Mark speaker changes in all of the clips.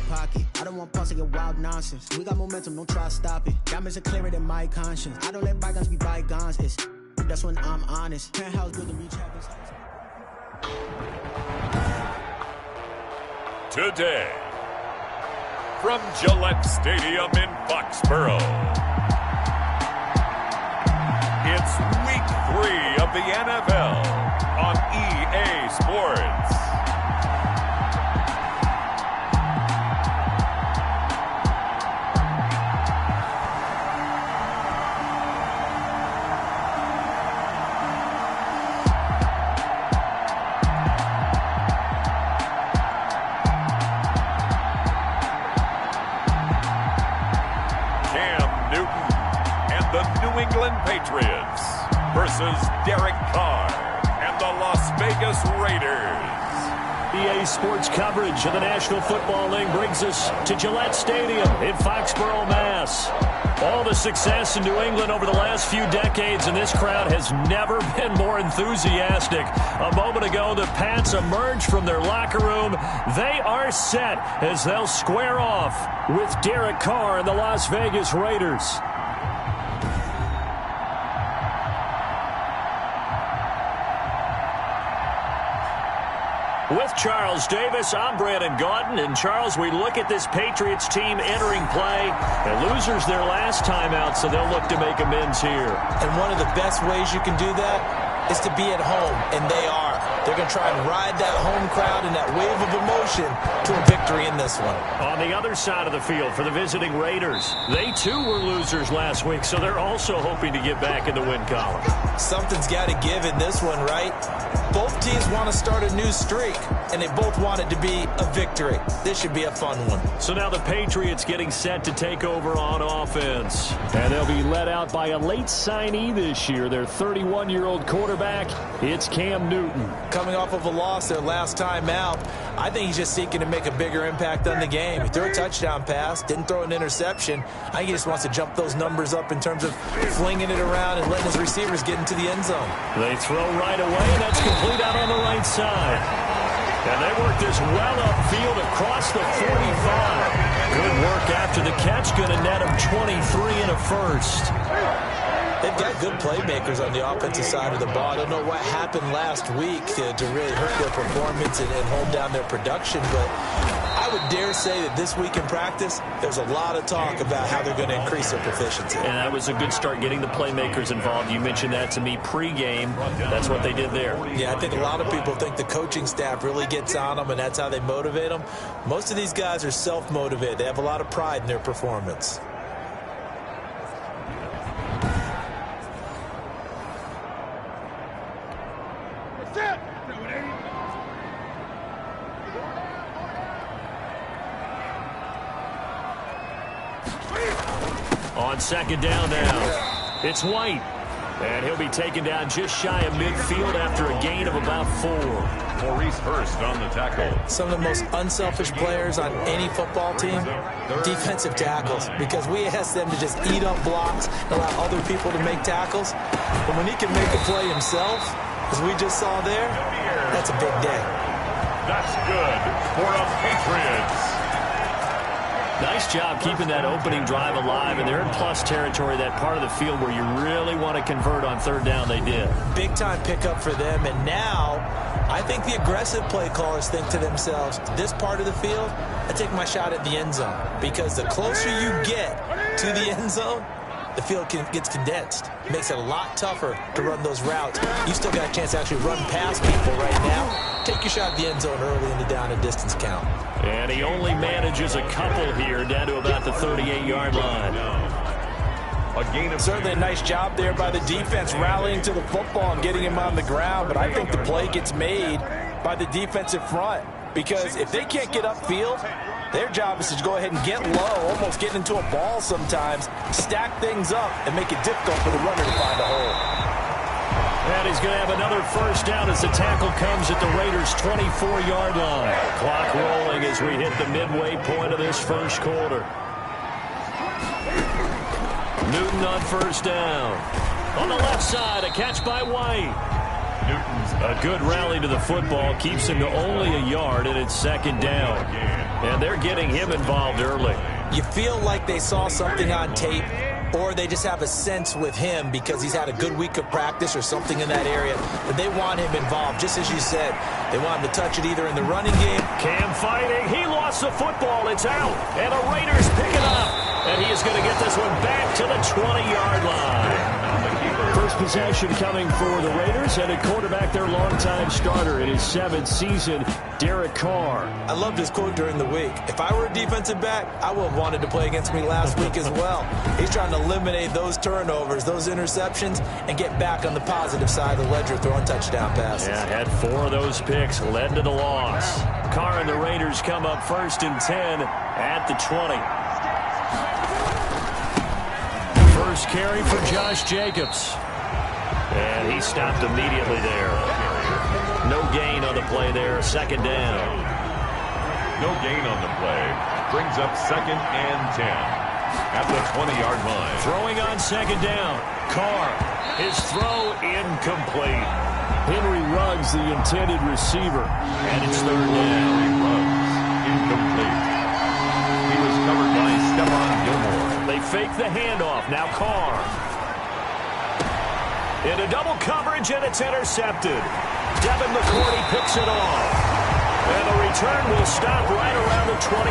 Speaker 1: pocket. I don't want pause to get wild nonsense. We got momentum, don't try to stop it. Diamonds are clearer than my conscience. I don't let bygones be bygones. That's when I'm honest. Penthouse built to reach heaven.
Speaker 2: Today, from Gillette Stadium in Foxborough, it's Week 3 of the NFL on EA Sports. Patriots versus Derek Carr and the Las Vegas Raiders.
Speaker 3: EA Sports coverage of the National Football League brings us to Gillette Stadium in Foxborough, Mass. All the success in New England over the last few decades, and this crowd has never been more enthusiastic. A moment ago, the Pats emerged from their locker room. They are set as they'll square off with Derek Carr and the Las Vegas Raiders. With Charles Davis, I'm Brandon Gaudin. And Charles, we look at this Patriots team entering play. The losers their last time out, so they'll look to make amends here.
Speaker 4: And one of the best ways you can do that is to be at home, and they are. They're going to try and ride that home crowd and that wave of emotion to a victory in this one.
Speaker 3: On the other side of the field for the visiting Raiders, they too were losers last week, so they're also hoping to get back in the win column.
Speaker 4: Something's got to give in this one, right? Both teams want to start a new streak, and they both want it to be a victory. This should be a fun one.
Speaker 3: So now the Patriots getting set to take over on offense. And they'll be led out by a late signee this year, their 31-year-old quarterback. It's Cam Newton.
Speaker 4: Coming off of a loss their last time out, I think he's just seeking to make a bigger impact on the game. He threw a touchdown pass, didn't throw an interception. I think he just wants to jump those numbers up in terms of flinging it around and letting his receivers get into the end zone.
Speaker 3: They throw right away, and that's complete out on the right side. And they work this well upfield across the 45. Good work after the catch, going to net him 23 and a first.
Speaker 4: They've got good playmakers on the offensive side of the ball. I don't know what happened last week to really hurt their performance and hold down their production, but I would dare say that this week in practice, there's a lot of talk about how they're going to increase their proficiency.
Speaker 3: And that was a good start, getting the playmakers involved. You mentioned that to me pregame. That's what they did there.
Speaker 4: Yeah, I think a lot of people think the coaching staff really gets on them, and that's how they motivate them. Most of these guys are self-motivated. They have a lot of pride in their performance.
Speaker 3: On second down now, it's White. And he'll be taken down just shy of midfield after a gain of about 4.
Speaker 2: Maurice Hurst on the tackle.
Speaker 4: Some of the most unselfish players on any football team, defensive tackles, because we ask them to just eat up blocks and allow other people to make tackles. But when he can make a play himself, as we just saw there, that's a big day.
Speaker 2: That's good for the Patriots.
Speaker 3: Nice job keeping that opening drive alive, and they're in plus territory, that part of the field where you really want to convert on third down. They did.
Speaker 4: Big time pickup for them, and now I think the aggressive play callers think to themselves, this part of the field, I take my shot at the end zone, because the closer you get to the end zone, the field gets condensed. It makes it a lot tougher to run those routes. You still got a chance to actually run past people right now. Take your shot at the end zone early in the down and distance count.
Speaker 3: And he only manages a couple here, down to about the 38-yard line.
Speaker 4: Certainly a nice job there by the defense, rallying to the football and getting him on the ground. But I think the play gets made by the defensive front, because if they can't get upfield, their job is to go ahead and get low, almost get into a ball sometimes, stack things up, and make it difficult for the runner to find a hole.
Speaker 3: And he's going to have another first down as the tackle comes at the Raiders' 24-yard line. Clock rolling as we hit the midway point of this first quarter. Newton on first down. On the left side, a catch by White. A good rally to the football keeps him to only a yard, and it's second down. And they're getting him involved early.
Speaker 4: You feel like they saw something on tape, or they just have a sense with him because he's had a good week of practice or something in that area that they want him involved. Just as you said, they want him to touch it either in the running game.
Speaker 3: Cam fighting. He lost the football. It's out. And the Raiders pick it up. And he is going to get this one back to the 20-yard line. First possession coming for the Raiders, and a quarterback, their longtime starter in his 7th season, Derek Carr.
Speaker 4: I loved his quote during the week. If I were a defensive back, I would have wanted to play against me last week as well. He's trying to eliminate those turnovers, those interceptions, and get back on the positive side of the ledger throwing touchdown passes.
Speaker 3: Yeah, had 4 of those picks, led to the loss. Carr and the Raiders come up 1st and 10 at the 20. First carry for Josh Jacobs. And he stopped immediately there. No gain on the play there. Second down.
Speaker 2: No gain on the play. Brings up 2nd and 10 at the 20-yard line.
Speaker 3: Throwing on second down. Carr. His throw incomplete. Henry Ruggs, the intended receiver. And it's 3rd down.
Speaker 2: Ruggs incomplete. He was covered by Stephon Gilmore.
Speaker 3: They fake the handoff. Now Carr. Into double coverage, and it's intercepted. Devin McCourty picks it off. And the return will stop right around the 25.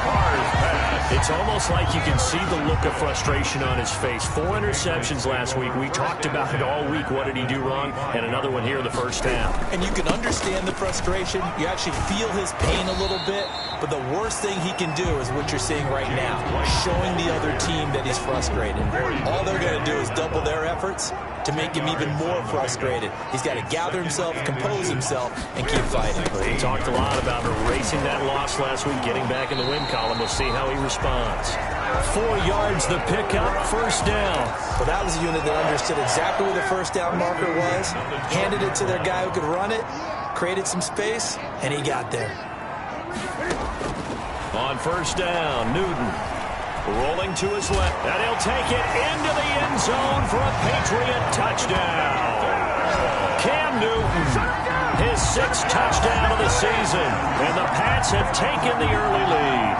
Speaker 3: Carr's pass. It's almost like you can see the look of frustration on his face. 4 interceptions last week. We talked about it all week. What did he do wrong? And another one here in the first half.
Speaker 4: And you can understand the frustration. You actually feel his pain a little bit. But the worst thing he can do is what you're seeing right now, showing the other team that he's frustrated. All they're going to do is double their efforts to make him even more frustrated. He's got to gather himself, compose himself, and keep fighting.
Speaker 3: He talked a lot about erasing that loss last week, getting back in the win column. We'll see how he responds. 4 yards the pickup, first down.
Speaker 4: Well, that was a unit that understood exactly where the first down marker was, handed it to their guy who could run it, created some space, and he got there.
Speaker 3: On first down, Newton rolling to his left, and he'll take it into the end zone for a Patriot touchdown. Cam Newton, his 6th touchdown of the season, and the Pats have taken the early lead.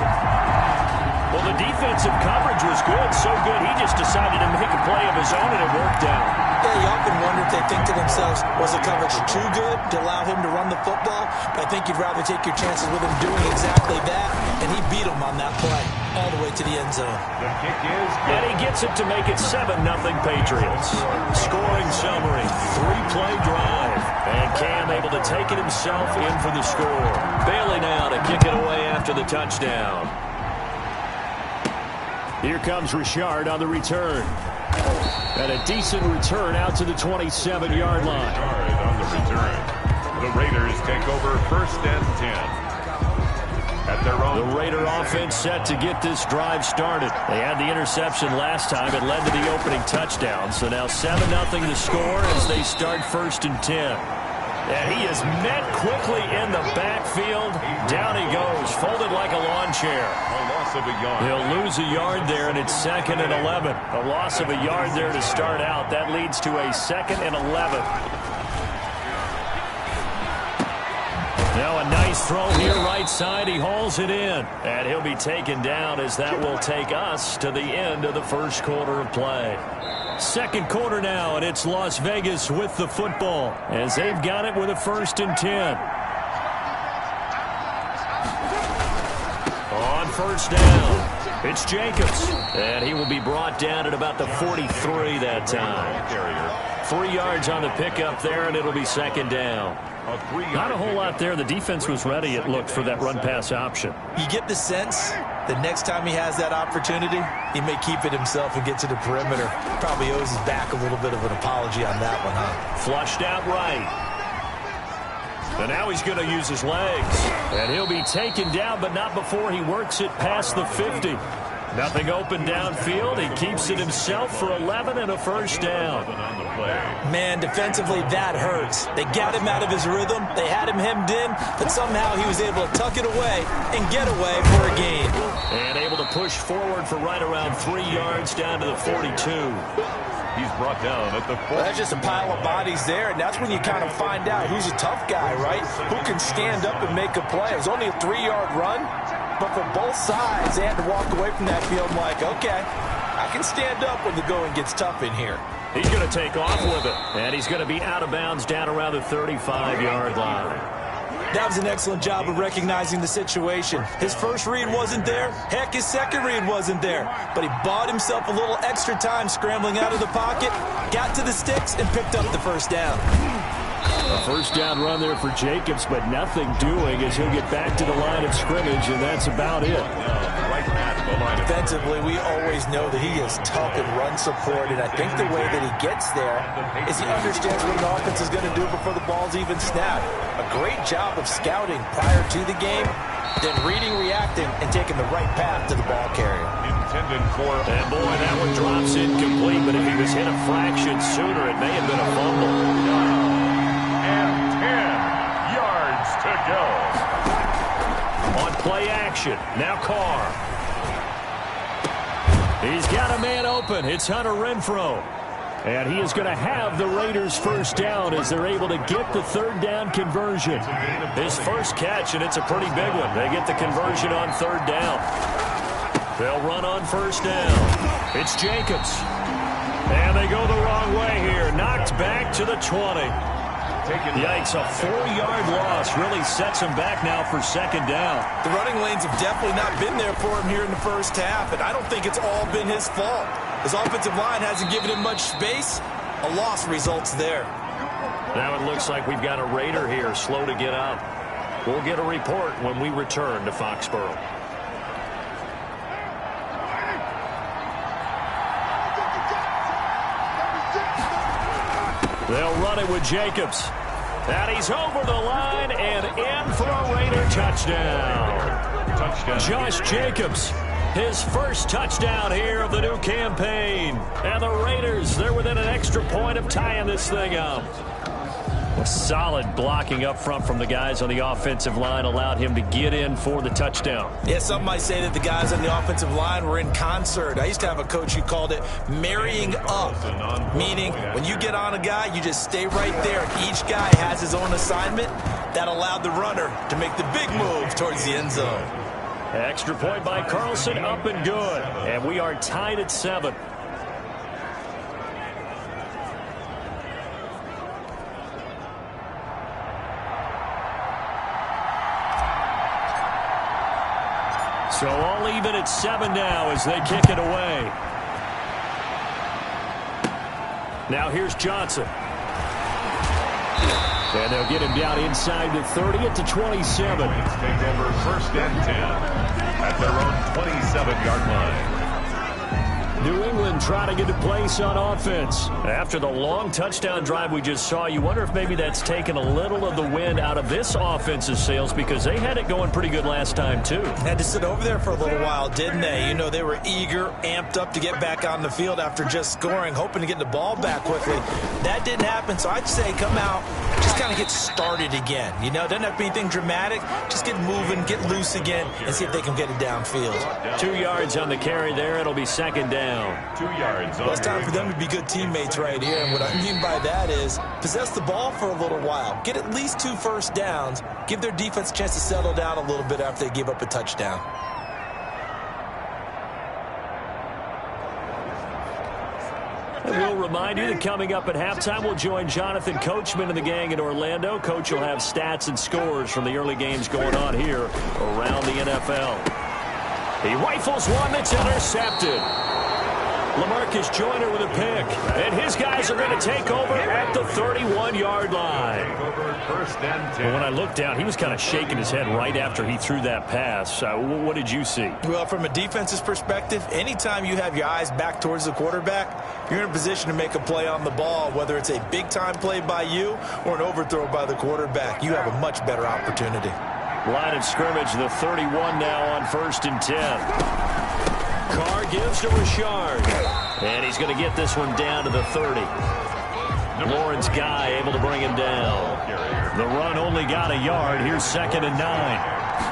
Speaker 3: Well, the defensive coverage was good, so good he just decided to make a play of his own, and it worked out.
Speaker 4: Yeah, you often wonder if they think to themselves, was the coverage too good to allow him to run the football? But I think you'd rather take your chances with him doing exactly that, and he beat him on that play all the way to the end zone.
Speaker 2: The kick is good.
Speaker 3: And he gets it to make it 7-0 Patriots. Scoring summary, 3-play drive. And Cam able to take it himself in for the score. Bailey now to kick it away after the touchdown. Here comes Richard on the return. And a decent return out to the 27-yard line.
Speaker 2: Richard on the return. The Raiders take over 1st and 10. At their own.
Speaker 3: The Raider offense set to get this drive started. They had the interception last time. It led to the opening touchdown. So now 7-0 the score as they start 1st and 10. And he is met quickly in the backfield. Down he goes, folded like a lawn chair.
Speaker 2: A loss of a yard.
Speaker 3: He'll lose a yard there, and it's 2nd and 11. A loss of a yard there to start out. That leads to a 2nd and 11. Now a nice throw here right side. He hauls it in. And he'll be taken down as that will take us to the end of the first quarter of play. Second quarter now, and it's Las Vegas with the football as they've got it with a 1st and 10. On first down, it's Jacobs. And he will be brought down at about the 43 that time. 3 yards on the pickup there, and it'll be 2nd down. Not a whole lot there. The defense was ready, it looked, for that run-pass option.
Speaker 4: You get the sense that next time he has that opportunity, he may keep it himself and get to the perimeter. Probably owes his back a little bit of an apology on that one, huh?
Speaker 3: Flushed out right. And now he's going to use his legs. And he'll be taken down, but not before he works it past the 50. Nothing open downfield. He keeps it himself for 11 and a first down.
Speaker 4: Man, defensively, that hurts. They got him out of his rhythm. They had him hemmed in, but somehow he was able to tuck it away and get away for a gain.
Speaker 3: And able to pushed forward for right around 3 yards down to the 42.
Speaker 2: He's brought down at the 40.
Speaker 4: Well, that's just a pile of bodies there, and that's when you kind of find out who's a tough guy, right? Who can stand up and make a play. It was only a 3-yard run, but for both sides, they had to walk away from that field like, okay, I can stand up when the going gets tough in here.
Speaker 3: He's going to take off with it, and he's going to be out of bounds down around the 35-yard line.
Speaker 4: That was an excellent job of recognizing the situation. His first read wasn't there. Heck, his second read wasn't there. But he bought himself a little extra time scrambling out of the pocket, got to the sticks, and picked up the first down.
Speaker 3: A first down run there for Jacobs, but nothing doing as he'll get back to the line of scrimmage, and that's about it.
Speaker 2: Right at the line of
Speaker 4: Defensively, we always know that he is tough in run support, and I think the way that he gets there is he understands what an offense is going to do before the ball's even snapped. A great job of scouting prior to the game, then reading, reacting, and taking the right path to the ball carrier.
Speaker 2: intended for.
Speaker 3: And boy, that one drops incomplete, but if he was hit a fraction sooner, it may have been a fumble.
Speaker 2: And 10 yards to go.
Speaker 3: On play action, now Carr. He's got a man open. It's Hunter Renfrow. And he is going to have the Raiders first down as they're able to get the third down conversion. His first catch, and it's a pretty big one. They get the conversion on third down. They'll run on first down. It's Jacobs. And they go the wrong way here. Knocked back to the 20. Yikes, a 4-yard loss really sets him back now for second down.
Speaker 4: The running lanes have definitely not been there for him here in the first half, and I don't think it's all been his fault. His offensive line hasn't given him much space. A loss results there.
Speaker 3: Now it looks like we've got a Raider here slow to get up. We'll get a report when we return to Foxborough. They'll run it with Jacobs. And he's over the line and in for a Raider touchdown. Josh Jacobs, his first touchdown here of the new campaign. And the Raiders, they're within an extra point of tying this thing up. A solid blocking up front from the guys on the offensive line allowed him to get in for the touchdown.
Speaker 4: Yeah, some might say that the guys on the offensive line were in concert. I used to have a coach who called it marrying up, meaning when you get on a guy, you just stay right there. Each guy has his own assignment. That allowed the runner to make the big move towards the end zone.
Speaker 3: Extra point by Carlson, up and good. And we are tied at 7. So all even at 7 now as they kick it away. Now here's Johnson. And they'll get him down inside the 30 at the 27.
Speaker 2: Take over first and 10 at their own 27-yard line.
Speaker 3: New England trying to get a place on offense. After the long touchdown drive we just saw, you wonder if maybe that's taken a little of the wind out of this offense's sails because they had it going pretty good last time, too.
Speaker 4: Had to sit over there for a little while, didn't they? You know, they were eager, amped up to get back on the field after just scoring, hoping to get the ball back quickly. That didn't happen, so I'd say come out, just kind of get started again. You know, doesn't have to be anything dramatic. Just get moving, get loose again, and see if they can get it downfield.
Speaker 3: 2 yards on the carry there. It'll be second down.
Speaker 2: 2 yards.
Speaker 4: Well, it's time for them to be good teammates right here. And what I mean by that is possess the ball for a little while. Get at least 2 first downs. Give their defense a chance to settle down a little bit after they give up a touchdown.
Speaker 3: And we'll remind you that coming up at halftime, we'll join Jonathan Coachman and the gang in Orlando. Coach will have stats and scores from the early games going on here around the NFL. He rifles one that's intercepted. LaMarcus Joyner with a pick. And his guys are going to take over at the 31-yard line.
Speaker 2: First and 10.
Speaker 3: And when I looked down, he was kind of shaking his head right after he threw that pass. What did you see?
Speaker 4: Well, from a defense's perspective, anytime you have your eyes back towards the quarterback, you're in a position to make a play on the ball, whether it's a big-time play by you or an overthrow by the quarterback. You have a much better opportunity.
Speaker 3: Line of scrimmage, the 31 now on first and 10. Carr gives to Richard. And he's going to get this one down to the 30. Lawrence Guy able to bring him down. The run only got a yard. Here's second and 9.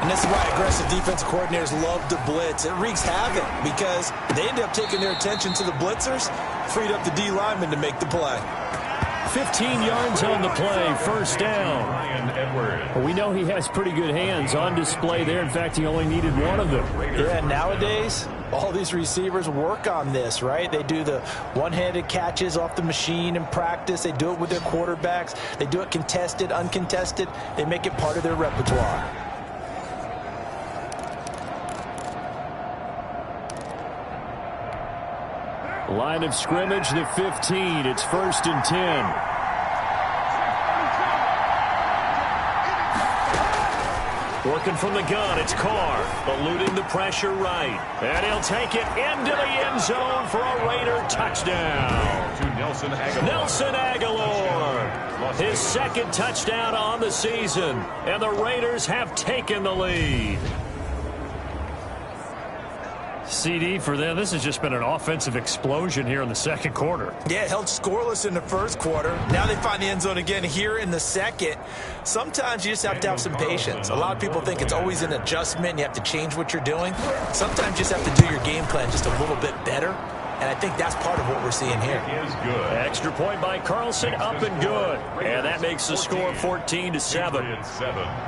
Speaker 4: And this is why aggressive defensive coordinators love to blitz. It wreaks havoc because they end up taking their attention to the blitzers, freed up the D lineman to make the play.
Speaker 3: 15 yards on the play, first down. Well, we know he has pretty good hands on display there. In fact, he only needed one of them.
Speaker 4: Yeah, nowadays, all these receivers work on this, right? They do the one-handed catches off the machine in practice. They do it with their quarterbacks. They do it contested, uncontested. They make it part of their repertoire.
Speaker 3: Line of scrimmage, the 15. It's 1st and 10. Working from the gun, it's Carr, eluding the pressure right. And he'll take it into the end zone for a Raider touchdown.
Speaker 2: To Nelson Aguilar.
Speaker 3: Nelson Aguilar, his second touchdown on the season. And the Raiders have taken the lead. CD for them, this has just been an offensive explosion here in the second quarter.
Speaker 4: Yeah, held scoreless in the first quarter. Now they find the end zone again here in the second. Sometimes you just have to have some patience. A lot of people think it's always an adjustment. You have to change what you're doing. Sometimes you just have to do your game plan just a little bit better. And I think that's part of what we're seeing here.
Speaker 2: Is good.
Speaker 3: Extra point by Carlson, up and good. And that makes the score 14-7.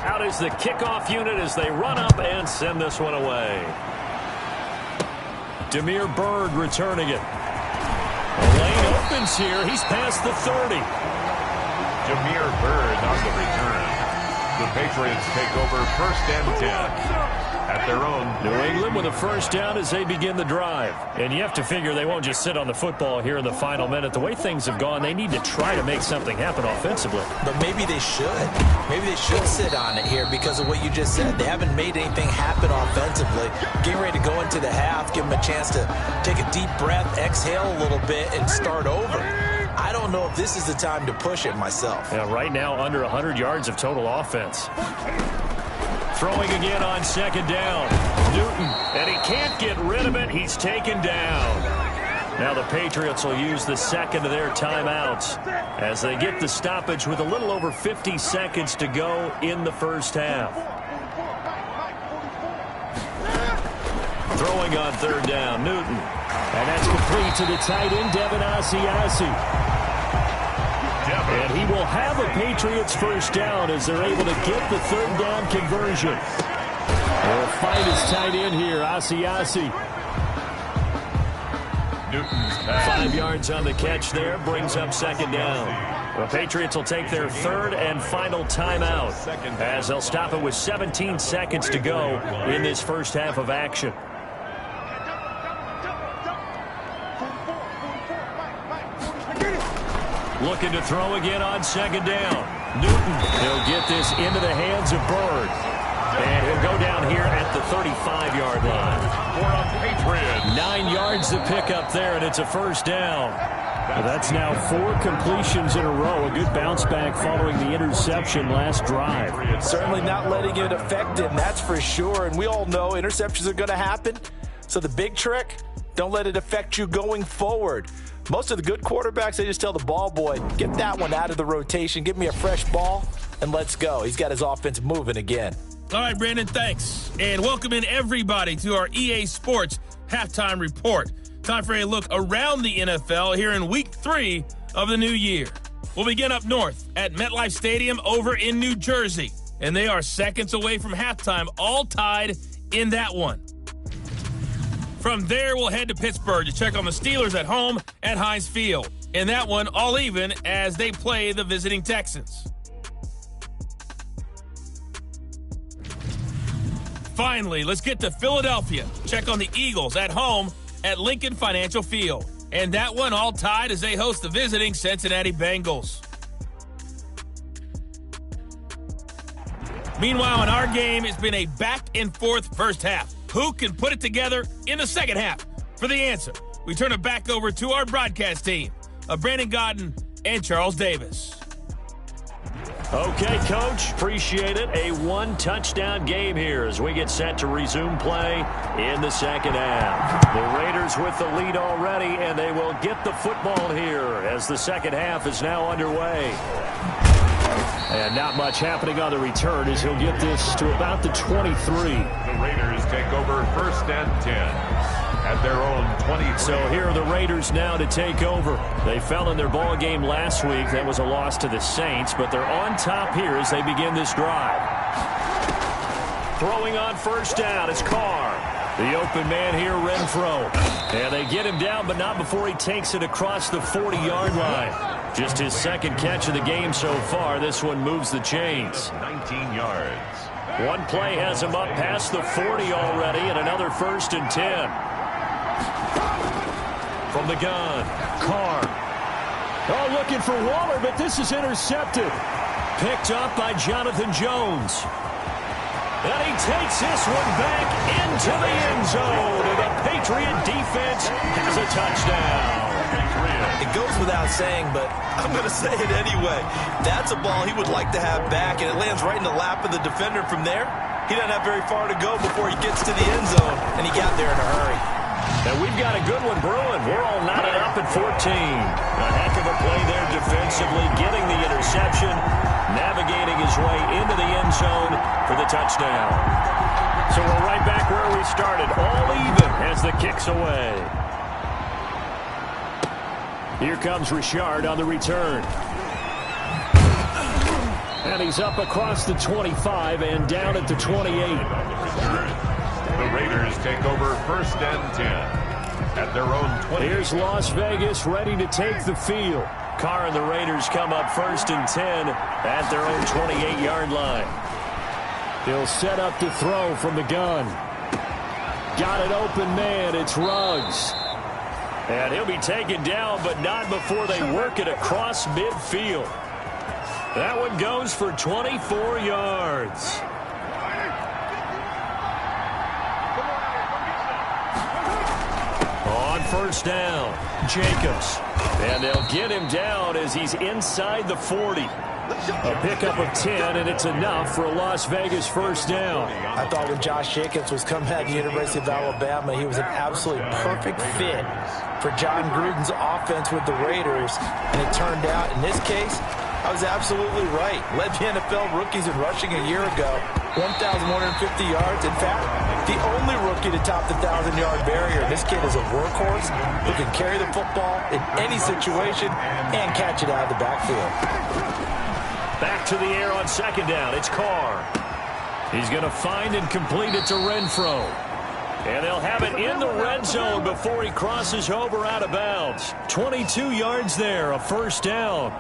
Speaker 3: Out is the kickoff unit as they run up and send this one away. Damiere Byrd returning it. The lane opens here. He's past the 30.
Speaker 2: Damiere Byrd on the return. The Patriots take over 1st and 10 at their own.
Speaker 3: New England with a first down as they begin the drive. And you have to figure they won't just sit on the football here in the final minute. The way things have gone, they need to try to make something happen offensively.
Speaker 4: But maybe they should. Maybe they should sit on it here because of what you just said. They haven't made anything happen offensively. Getting ready to go into the half, give them a chance to take a deep breath, exhale a little bit, and start over. I don't know if this is the time to push it myself.
Speaker 3: Yeah, right now under 100 yards of total offense. Throwing again on second down. Newton, and he can't get rid of it. He's taken down. Now the Patriots will use the second of their timeouts as they get the stoppage with a little over 50 seconds to go in the first half. Throwing on third down, Newton. And that's complete to the tight end, Devin Asiasi. And he will have a Patriots first down as they're able to get the third down conversion. They'll find his tight end here, Asiasi.
Speaker 2: Newton's pass.
Speaker 3: 5 yards on the catch there, brings up second down. The Patriots will take their third and final timeout as they'll stop it with 17 seconds to go in this first half of action. Looking to throw again on second down. Newton, he'll get this into the hands of Byrd. And he'll go down here at the 35-yard line.
Speaker 2: For a Patriot.
Speaker 3: 9 yards to pick up there, and it's a first down. Well, that's now 4 completions in a row. A good bounce back following the interception last drive.
Speaker 4: Certainly not letting it affect him, that's for sure. And we all know interceptions are going to happen. So the big trick, don't let it affect you going forward. Most of the good quarterbacks, they just tell the ball boy, get that one out of the rotation, give me a fresh ball, and let's go. He's got his offense moving again.
Speaker 5: All right, Brandon, thanks. And welcome in everybody to our EA Sports Halftime Report. Time for a look around the NFL here in Week 3 of the new year. We'll begin up north at MetLife Stadium over in New Jersey. And they are seconds away from halftime, all tied in that one. From there, we'll head to Pittsburgh to check on the Steelers at home at Heinz Field. In that one, all even as they play the visiting Texans. Finally, let's get to Philadelphia. Check on the Eagles at home at Lincoln Financial Field. And that one all tied as they host the visiting Cincinnati Bengals. Meanwhile, in our game, it's been a back-and-forth first half. Who can put it together in the second half? For the answer, we turn it back over to our broadcast team of Brandon Godden and Charles Davis.
Speaker 3: Okay, Coach, appreciate it. A one-touchdown game here as we get set to resume play in the second half. The Raiders with the lead already, and they will get the football here as the second half is now underway. And not much happening on the return as he'll get this to about the 23.
Speaker 2: The Raiders take over 1st and 10. At their own 23.
Speaker 3: So here are the Raiders now to take over. They fell in their ball game last week. That was a loss to the Saints, but they're on top here as they begin this drive. Throwing on 1st down, it's Carr. The open man here, Renfro. And they get him down, but not before he takes it across the 40-yard line. Just his 2nd catch of the game so far. This one moves the chains.
Speaker 2: 19 yards.
Speaker 3: One play has him up past the 40 already, and another 1st and 10. From the gun, Carr. Oh, looking for Waller, but this is intercepted. Picked up by Jonathan Jones. And he takes this one back into the end zone. And the Patriot defense has a touchdown.
Speaker 4: It goes without saying, but I'm going to say it anyway. That's a ball he would like to have back, and it lands right in the lap of the defender from there. He doesn't have very far to go before he gets to the end zone, and he got there in a hurry.
Speaker 3: And we've got a good one brewing. We're all knotted up at 14. A heck of a play there defensively, getting the interception, navigating his way into the end zone for the touchdown. So we're right back where we started, all even as the kick's away. Here comes Richard on the return. And he's up across the 25 and down at the 28.
Speaker 2: The Raiders take over 1st and 10 at their own 20.
Speaker 3: Here's Las Vegas ready to take the field. Carr and the Raiders come up 1st and 10 at their own 28-yard line. He'll set up to throw from the gun. Got an open man. It's Ruggs. And he'll be taken down, but not before they work it across midfield. That one goes for 24 yards. On 1st down, Jacobs. And they'll get him down as he's inside the 40. A pickup of 10, and it's enough for a Las Vegas 1st down.
Speaker 4: I thought when Josh Jacobs was coming out of the University of Alabama, he was an absolutely perfect fit for John Gruden's offense with the Raiders. And it turned out, in this case, I was absolutely right. Led the NFL rookies in rushing a year ago. 1,150 yards. In fact, the only rookie to top the 1,000-yard barrier. This kid is a workhorse who can carry the football in any situation and catch it out of the backfield.
Speaker 3: Back to the air on 2nd down. It's Carr. He's going to find and complete it to Renfro. And they'll have it in the red zone before he crosses over out of bounds. 22 yards there, a 1st down.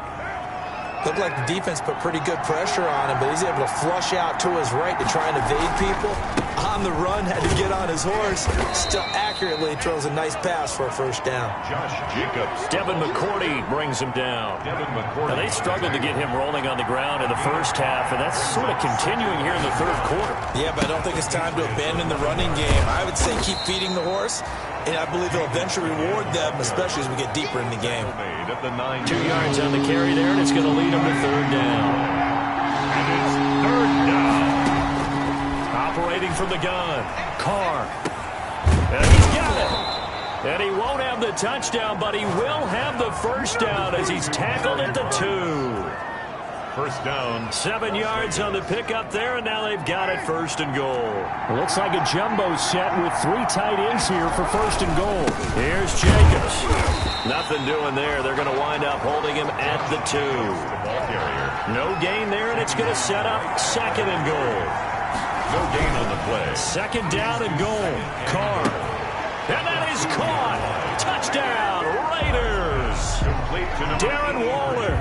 Speaker 4: Looked like the defense put pretty good pressure on him, but he's able to flush out to his right to try and evade people. On the run, had to get on his horse. Still accurately throws a nice pass for a 1st down.
Speaker 2: Josh Jacobs.
Speaker 3: Devin McCourty brings him down.
Speaker 2: Devin McCourty.
Speaker 3: Now, they struggled to get him rolling on the ground in the 1st half, and that's sort of continuing here in the 3rd quarter.
Speaker 4: Yeah, but I don't think it's time to abandon the running game. I would say keep feeding the horse, and I believe he'll eventually reward them, especially as we get deeper in the game.
Speaker 2: At the 9.
Speaker 3: 2 yards on the carry there, and it's going to lead him to 3rd down.
Speaker 2: And it's 3rd down.
Speaker 3: Operating from the gun, Carr. And he's got it. And he won't have the touchdown, but he will have the 1st down as he's tackled at the 2.
Speaker 2: 1st down.
Speaker 3: 7 yards on the pickup there, and now they've got it 1st and goal. It looks like a jumbo set with 3 tight ends here for 1st and goal. Here's Jacobs. Nothing doing there. They're going to wind up holding him at the 2. No gain there, and it's going to set up 2nd and goal.
Speaker 2: No gain on the play.
Speaker 3: 2nd down and goal. Carr. And that is caught. Touchdown, Raiders. Darren Waller.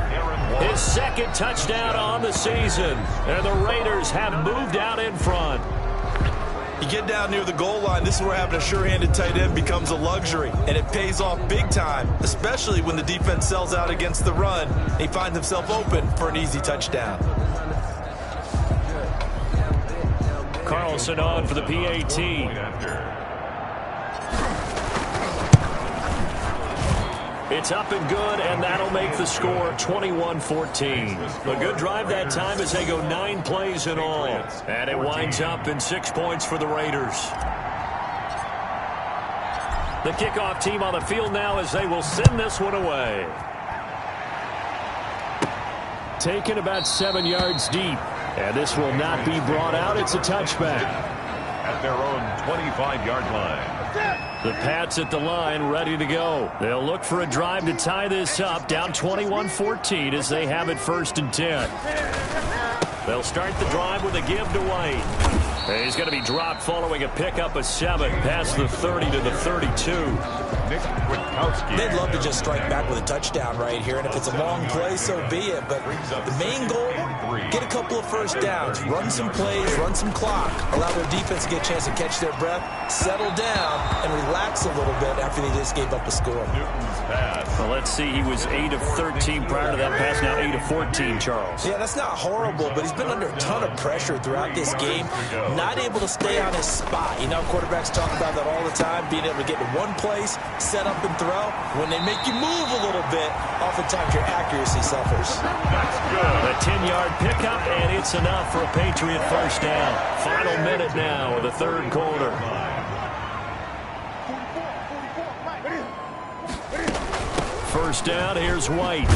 Speaker 3: His 2nd touchdown on the season. And the Raiders have moved out in front.
Speaker 4: You get down near the goal line, this is where having a sure-handed tight end becomes a luxury. And it pays off big time, especially when the defense sells out against the run. He finds himself open for an easy touchdown.
Speaker 3: Carlson on for the PAT. It's up and good, and that'll make the score 21-14. A good drive that time as they go 9 plays in all. And it winds up in 6 points for the Raiders. The kickoff team on the field now as they will send this one away. Taken about 7 yards deep. And this will not be brought out. It's a touchback.
Speaker 2: At their own 25-yard line.
Speaker 3: The Pats at the line, ready to go. They'll look for a drive to tie this up, down 21-14 as they have it 1st and 10. They'll start the drive with a give to White. He's going to be dropped following a pickup of 7 past the 30 to the 32.
Speaker 4: They'd love to just strike back with a touchdown right here, and if it's a long play, so be it. But the main goal, get a couple of first downs, run some plays, run some clock, allow their defense to get a chance to catch their breath, settle down, and relax a little bit after they just gave up a score.
Speaker 3: Well, let's see, he was 8 of 13 prior to that pass, now 8 of 14, Charles.
Speaker 4: Yeah, that's not horrible, but he's been under a ton of pressure throughout this game, not able to stay on his spot. You know, quarterbacks talk about that all the time, being able to get to one place, set up and throw. When they make you move a little bit, oftentimes your accuracy suffers.
Speaker 2: That's good.
Speaker 3: A 10-yard pickup, and it's enough for a Patriot first down. Final minute now of the 3rd quarter. First down, here's White.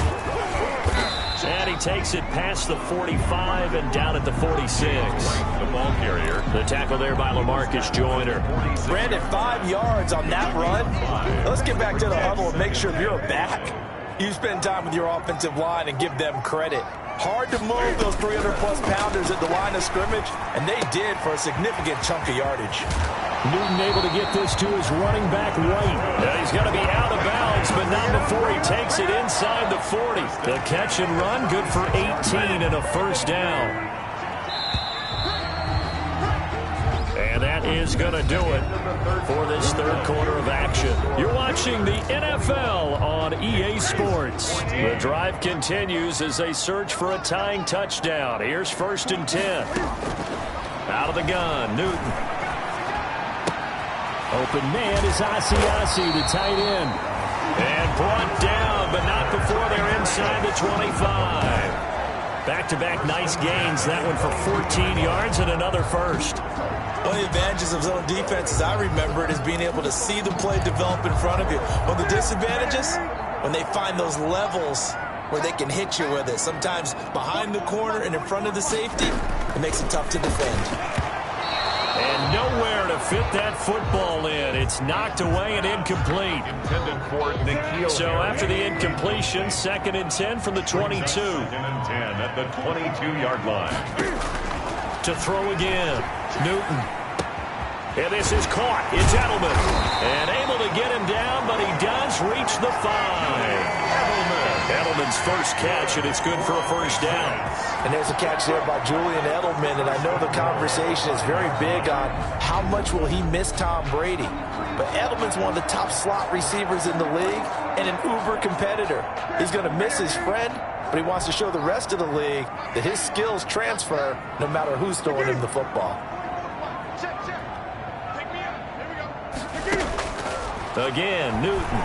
Speaker 3: And he takes it past the 45 and down at the 46.
Speaker 2: The ball carrier.
Speaker 3: The tackle there by LaMarcus Joyner.
Speaker 4: Brandon, 5 yards on that run. Let's get back to the huddle and make sure if you're a back, you spend time with your offensive line and give them credit. Hard to move those 300-plus pounders at the line of scrimmage, and they did for a significant chunk of yardage.
Speaker 3: Newton able to get this to his running back, White. And he's going to be out of bounds, but not before he takes it inside the 40. The catch and run, good for 18 and a first down. And that is going to do it for this 3rd quarter of action. You're watching the NFL on EA Sports. The drive continues as they search for a tying touchdown. Here's 1st and 10. Out of the gun, Newton. Open man is Asiasi, the tight end. And brought down, but not before they're inside the 25. Back-to-back nice gains. That one for 14 yards and another first.
Speaker 4: One of the advantages of zone defense, as I remember it, is being able to see the play develop in front of you. One of the disadvantages, when they find those levels where they can hit you with it. Sometimes behind the corner and in front of the safety, it makes it tough to defend.
Speaker 3: And nowhere to fit that football in. It's knocked away and incomplete.
Speaker 2: Intended for Nikhil.
Speaker 3: So after the incompletion, 2nd and 10 from the 22.
Speaker 2: 2nd and 10 at the 22-yard line.
Speaker 3: To throw again, Newton. And this is caught. It's Edelman. And able to get him down, but he does reach the 5. Edelman's first catch, and it's good for a first down.
Speaker 4: And there's a catch there by Julian Edelman, and I know the conversation is very big on how much will he miss Tom Brady. But Edelman's one of the top slot receivers in the league and an uber competitor. He's going to miss his friend, but he wants to show the rest of the league that his skills transfer no matter who's throwing him the football.
Speaker 3: Again, Newton.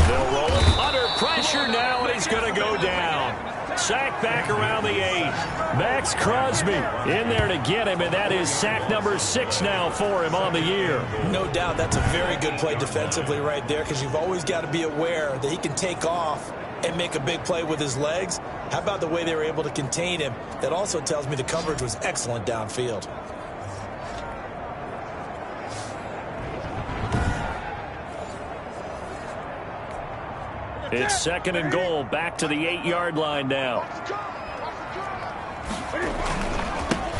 Speaker 3: They'll roll him under pressure now, and he's going to go down. Sack back around the 8. Max Crosby in there to get him, and that is sack number 6 now for him on the year.
Speaker 4: No doubt that's a very good play defensively right there, because you've always got to be aware that he can take off and make a big play with his legs. How about the way they were able to contain him? That also tells me the coverage was excellent downfield.
Speaker 3: It's 2nd and goal, back to the 8-yard line now.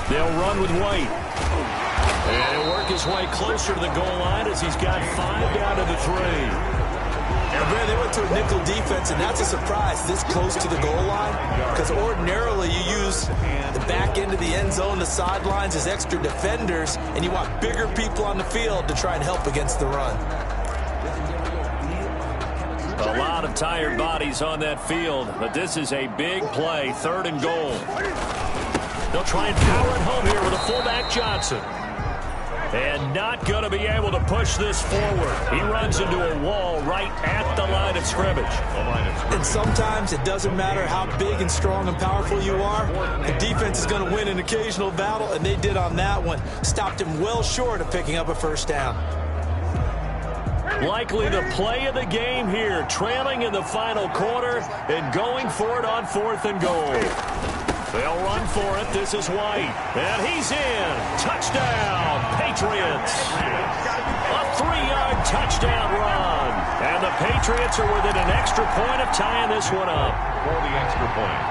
Speaker 3: They'll run with White. And he'll work his way closer to the goal line as he's got 5 down to the 3.
Speaker 4: And they went to a nickel defense, and that's a surprise this close to the goal line, because ordinarily you use the back end of the end zone, the sidelines as extra defenders, and you want bigger people on the field to try and help against the run.
Speaker 3: A lot of tired bodies on that field, but this is a big play, 3rd and goal. They'll try and power it home here with a fullback Johnson. And not going to be able to push this forward. He runs into a wall right at the line of of scrimmage.
Speaker 4: And sometimes it doesn't matter how big and strong and powerful you are. The defense is going to win an occasional battle, and they did on that one. Stopped him well short of picking up a first down.
Speaker 3: Likely the play of the game here, trailing in the final quarter and going for it on 4th and goal. They'll run for it. This is White. And he's in. Touchdown, Patriots. A 3-yard touchdown run. And the Patriots are within an extra point of tying this one up.
Speaker 2: For the extra point.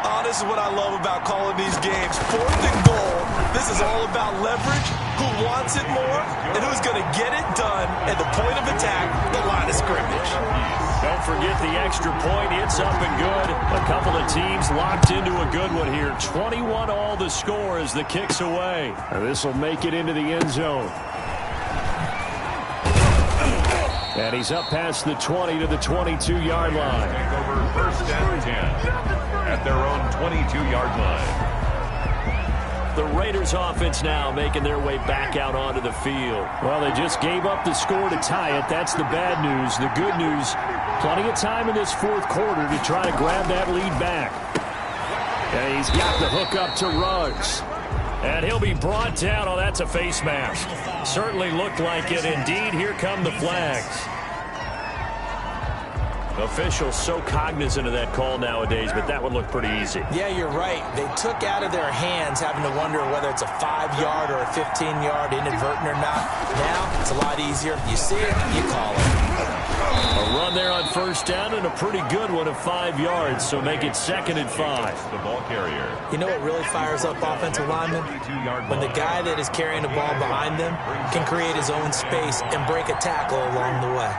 Speaker 4: Oh, this is what I love about calling these games. 4th and goal. This is all about leverage, who wants it more, and who's going to get it done at the point of attack, the line of scrimmage.
Speaker 3: Don't forget the extra point. It's up and good. A couple of teams locked into a good one here. 21 all the score as the kick's away. This will make it into the end zone. And he's up past the 20 to the 22-yard line.
Speaker 2: Take over 1st and 10 at their own 22-yard line.
Speaker 3: The Raiders offense now making their way back out onto the field. Well, they just gave up the score to tie it. That's the bad news. The good news, plenty of time in this 4th quarter to try to grab that lead back. And he's got the hook up to Ruggs. And he'll be brought down. Oh, that's a face mask. Certainly looked like it. Indeed, here come the flags. Officials so cognizant of that call nowadays, but that would look pretty easy.
Speaker 4: Yeah, you're right. They took out of their hands having to wonder whether it's a 5-yard or a 15-yard inadvertent or not. Now, it's a lot easier. You see it, you call it.
Speaker 3: A run there on 1st down and a pretty good one of 5 yards, so make it 2nd and 5.
Speaker 2: The ball carrier.
Speaker 4: You know what really fires up offensive linemen? When the guy that is carrying the ball behind them can create his own space and break a tackle along the way.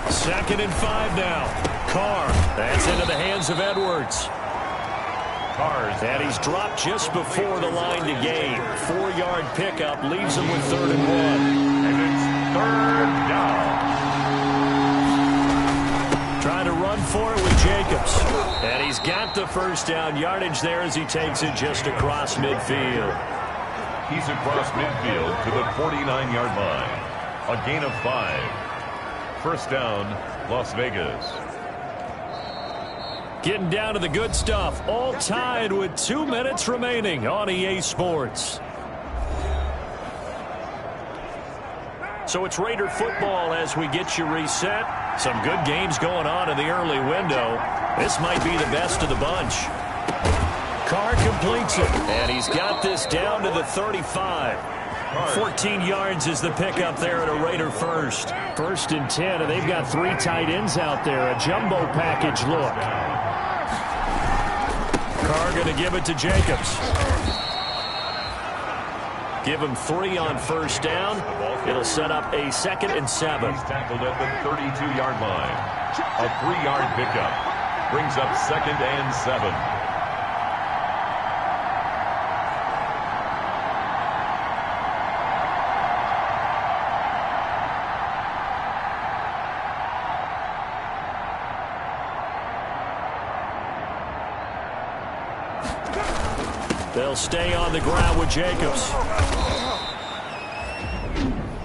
Speaker 3: 2nd and 5 now. Carr. That's into the hands of Edwards. And he's dropped just before the line to gain. 4-yard pickup leaves him with 3rd and 1.
Speaker 2: And it's 3rd down.
Speaker 3: Trying to run for it with Jacobs. And he's got the first down yardage there as he takes it just across midfield.
Speaker 2: He's across midfield to the 49-yard line. A gain of 5. 1st down, Las Vegas.
Speaker 3: Getting down to the good stuff. All tied with 2 minutes remaining on EA Sports. So it's Raider football as we get you reset. Some good games going on in the early window. This might be the best of the bunch. Carr completes it. And he's got this down to the 35. 14 yards is the pickup there at a Raider first. 1st and 10, and they've got 3 tight ends out there. A jumbo package look. Carr going to give it to Jacobs. Give him 3 on 1st down. It'll set up a 2nd and 7.
Speaker 2: He's tackled at the 32-yard line. A 3-yard pickup brings up 2nd and 7.
Speaker 3: They'll stay on the ground with Jacobs.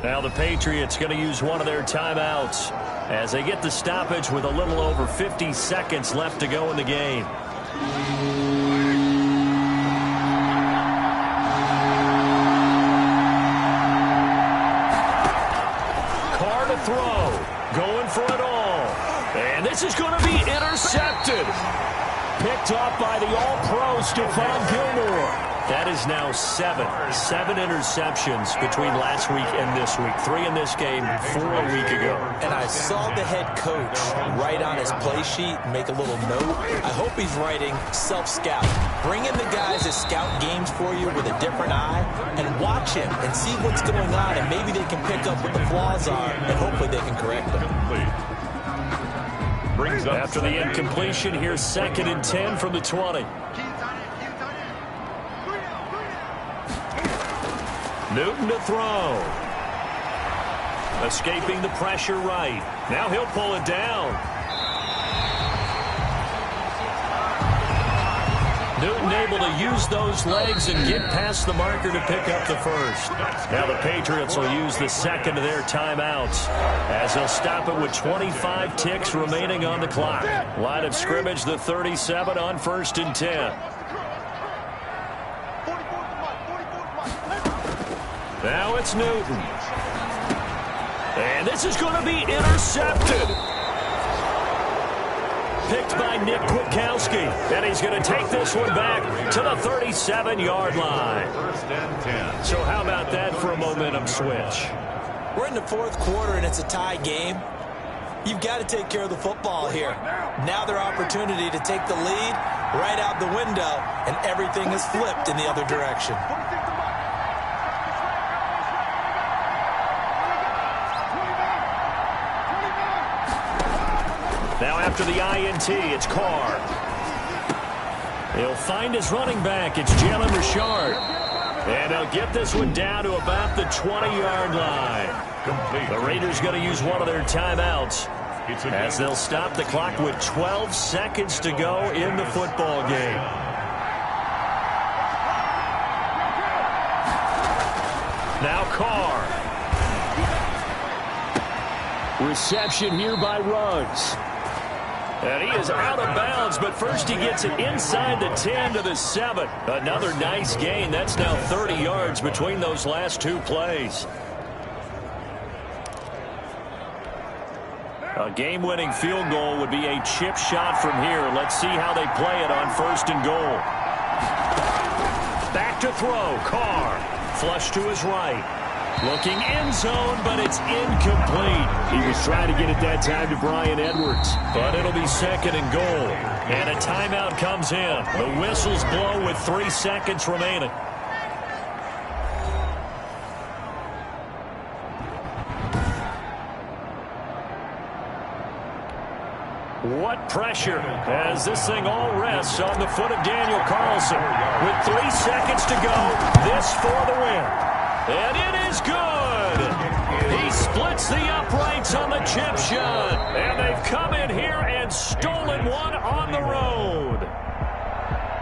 Speaker 3: Now the Patriots going to use one of their timeouts as they get the stoppage with a little over 50 seconds left to go in the game. Carr to throw. Going for it all. And this is going to be intercepted. Picked off by the All-Pro Stephon Gilmore. That is now 7 interceptions between last week and this week. 3 in this game, 4 a week ago.
Speaker 4: And I saw the head coach write on his play sheet, make a little note. I hope he's writing self-scout. Bring in the guys that scout games for you with a different eye and watch him and see what's going on, and maybe they can pick up what the flaws are, and hopefully they can correct them.
Speaker 3: After the incompletion, here's 2nd and 10 from the 20. Newton to throw. Escaping the pressure right. Now he'll pull it down. Newton able to use those legs and get past the marker to pick up the first. Now the Patriots will use the second of their timeouts as they'll stop it with 25 ticks remaining on the clock. Line of scrimmage, the 37 on 1st and 10. Now it's Newton. And this is going to be intercepted. Picked by Nick Kwiatkowski. And he's going to take this one back to the 37-yard line.
Speaker 2: 1st and 10.
Speaker 3: So how about that for a momentum switch?
Speaker 4: We're in the 4th quarter, and it's a tie game. You've got to take care of the football here. Now their opportunity to take the lead right out the window, and everything is flipped in the other direction.
Speaker 3: Now after the INT, it's Carr. He'll find his running back. It's Jalen Richard. And they'll get this one down to about the 20-yard line.
Speaker 2: Complete.
Speaker 3: The Raiders going to use one of their timeouts as they'll stop the clock with 12 seconds to go in the football game. Now Carr. Reception here by Ruggs. And he is out of bounds, but first he gets it inside the 10 to the 7. Another nice gain. That's now 30 yards between those last two plays. A game-winning field goal would be a chip shot from here. Let's see how they play it on 1st and goal. Back to throw. Carr. Flush to his right. Looking end zone, but it's incomplete. He was trying to get it that time to Bryan Edwards, but it'll be 2nd and goal. And a timeout comes in. The whistles blow with 3 seconds remaining. What pressure as this thing all rests on the foot of Daniel Carlson. With 3 seconds to go, this for the win. And it is good. He splits the uprights on the chip shot. And they've come in here and stolen one on the road.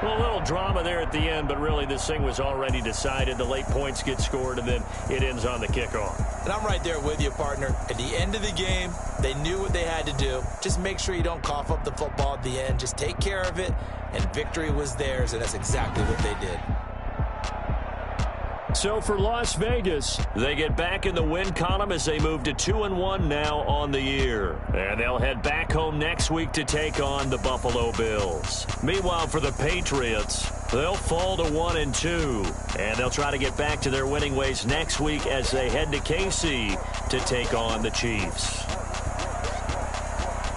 Speaker 3: Well, a little drama there at the end, but really this thing was already decided. The late points get scored, and then it ends on the kickoff.
Speaker 4: And I'm right there with you, partner. At the end of the game, they knew what they had to do. Just make sure you don't cough up the football at the end. Just take care of it, and victory was theirs, and that's exactly what they did.
Speaker 3: So for Las Vegas, they get back in the win column as they move to 2-1 now on the year. And they'll head back home next week to take on the Buffalo Bills. Meanwhile, for the Patriots, they'll fall to 1-2. And they'll try to get back to their winning ways next week as they head to KC to take on the Chiefs.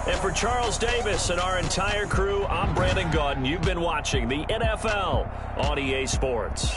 Speaker 3: And for Charles Davis and our entire crew, I'm Brandon Gaudin. You've been watching the NFL on EA Sports.